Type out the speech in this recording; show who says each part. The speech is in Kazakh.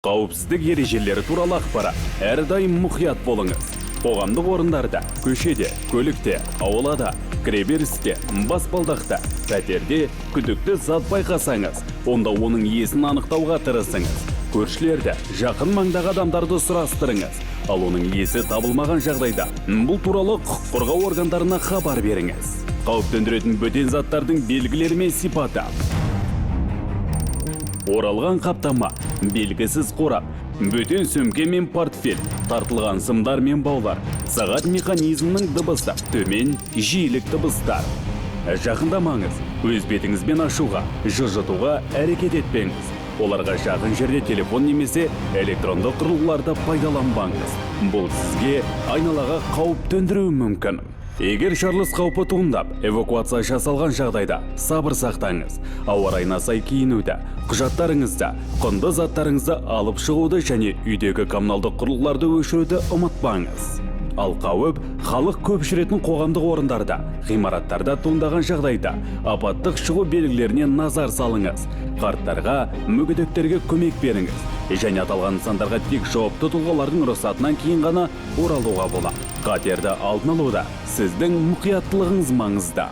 Speaker 1: Қауіпсіздік ережелері туралы ақпарат. Әрдайым мұқият болыңыз. Қоғамдық орындарда, көшеде, көлікте, аулада, кіреберісте, баспалдақта, пәтерде күдікті зат байқасаңыз, онда оның иесін анықтауға тырысыңыз. Көршілерді, жақын маңдағы адамдарды сұрастырыңыз. Ал оның иесі табылмаған жағдайда, бұл туралы құқық қорғау органдарына хабар беріңіз. Қауіп төндіретін бөтен заттардың белгілері мен сипаты. Оралған қаптама, белгісіз қорап, бөтен сөмке мен портфель, тартылған сымдар мен баулар, сағат механизмінің дыбысы, төмен жиілік дыбыстар. Жақындамаңыз, өз бетіңізбен ашуға, жылжытуға әрекет етпеңіз. Оларға жақын жерде телефон немесе электрондық құрылғыларды пайдаланбаңыз. Бұл сізге айналаға қауіп төндіруі мүмкін. Егер жарылыс қаупі туындап, эвакуация жасалған жағдайда сабыр сақтаңыз. Ауа райына сай киінуді, құжаттарыңызды, құнды заттарыңызды алып шығуды және үйдегі коммуналдық құрылғыларды өшіруді ұмытпаңыз. Ал қауіп халық көп жүретін қоғамдық орындарда, ғимараттарда туындаған жағдайда апаттық шығу белгілеріне назар салыңыз. Қарттарға, мүгедектерге көмек беріңіз. Және аталған нысандарға тек жауапты тұлғалардың рұқсатынан кейін ғана оралуға болады. Қатерді алдын алуда сіздің мұқияттылығыңыз маңызды.